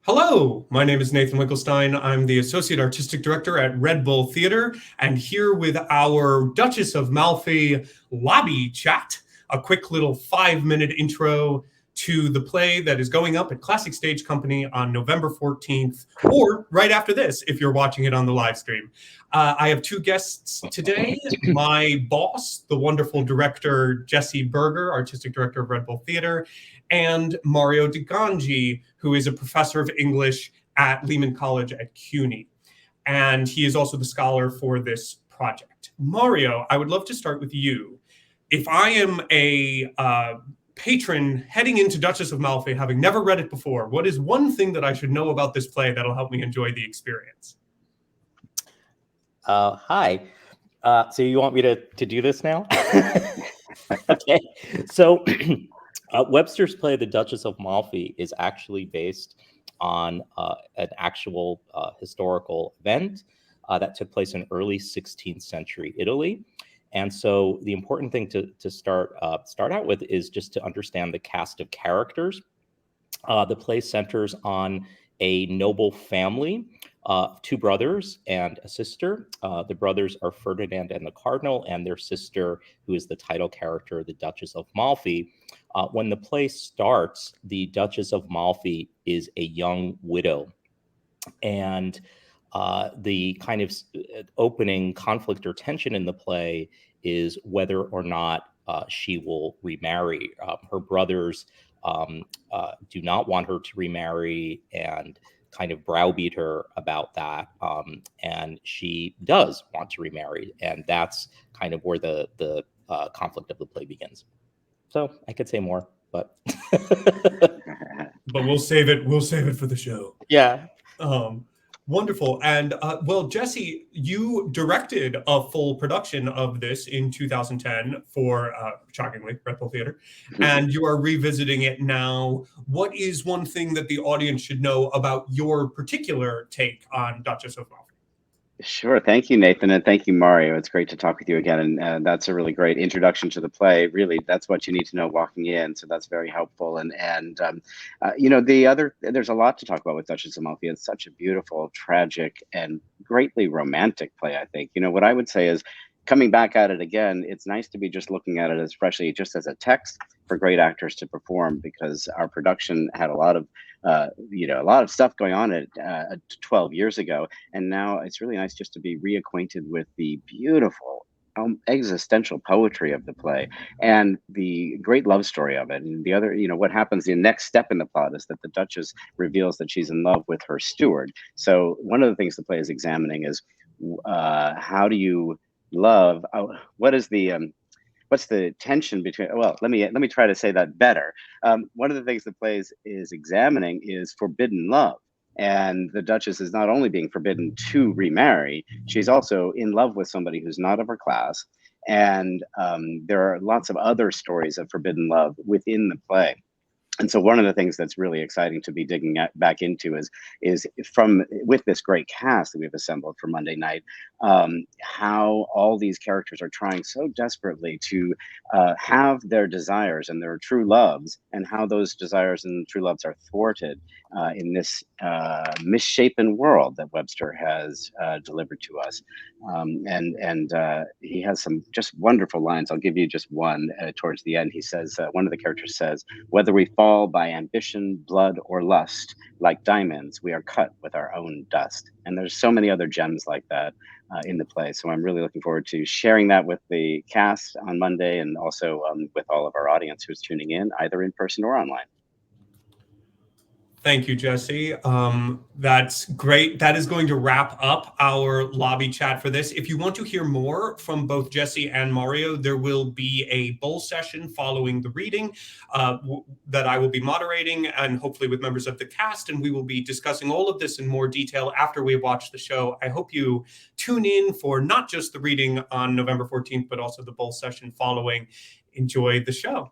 Hello, my name is Nathan Winkelstein. I'm the Associate Artistic Director at Red Bull Theater, and here with our Duchess of Malfi lobby chat, a quick little 5-minute intro to the play that is going up at Classic Stage Company on November 14th, or right after this, if you're watching it on the live stream. I have two guests today. My boss, the wonderful director, Jesse Berger, Artistic Director of Red Bull Theater, and Mario De Gangi, who is a professor of English at Lehman College at CUNY. And he is also the scholar for this project. Mario, I would love to start with you. If I am a patron heading into Duchess of Malfi, having never read it before, what is one thing that I should know about this play that'll help me enjoy the experience? Hi. So you want me to do this now? Okay. So Webster's play, The Duchess of Malfi, is actually based on an actual historical event that took place in early 16th century Italy. And so the important thing to start out with is just to understand the cast of characters. The play centers on a noble family, two brothers and a sister. The brothers are Ferdinand and the Cardinal, and their sister, who is the title character, the Duchess of Malfi. When the play starts, the Duchess of Malfi is a young widow. And the kind of opening conflict or tension in the play is whether or not she will remarry. Her brothers do not want her to remarry and kind of browbeat her about that. And she does want to remarry. And that's kind of where the conflict of the play begins. So I could say more, but but we'll save it for the show. Yeah. Wonderful. And well, Jesse, you directed a full production of this in 2010 for, shockingly, Red Bull Theater, and you are revisiting it now. What is one thing that the audience should know about your particular take on Duchess of Malfi? Sure. Thank you, Nathan, and thank you, Mario. It's great to talk with you again, and that's a really great introduction to the play. Really, that's what you need to know walking in, so that's very helpful. And there's a lot to talk about with Duchess of Malfi. It's such a beautiful, tragic, and greatly romantic play, I think. What I would say is, coming back at it again, it's nice to be just looking at it as freshly just as a text for great actors to perform, because our production had a lot of stuff going on at 12 years ago, and now it's really nice just to be reacquainted with the beautiful existential poetry of the play and the great love story of it. And the other, what happens, the next step in the plot is that the Duchess reveals that she's in love with her steward. So one of the things the play is examining is how do you love? What's the tension between? Well, let me try to say that better. One of the things the play is examining is forbidden love. And the Duchess is not only being forbidden to remarry, she's also in love with somebody who's not of her class. And there are lots of other stories of forbidden love within the play. And so one of the things that's really exciting to be digging back into is with this great cast that we've assembled for Monday night, how all these characters are trying so desperately to have their desires and their true loves, and how those desires and true loves are thwarted in this misshapen world that Webster has delivered to us. And he has some just wonderful lines. I'll give you just one towards the end. He says, one of the characters says, "Whether we fall by ambition, blood, or lust, like diamonds, we are cut with our own dust." And there's so many other gems like that in the play. So I'm really looking forward to sharing that with the cast on Monday, and also with all of our audience who's tuning in, either in person or online. Thank you, Jesse. That's great. That is going to wrap up our lobby chat for this. If you want to hear more from both Jesse and Mario, there will be a bull session following the reading that I will be moderating, and hopefully with members of the cast, and we will be discussing all of this in more detail after we watch the show. I hope you tune in for not just the reading on November 14th, but also the bull session following. Enjoy the show.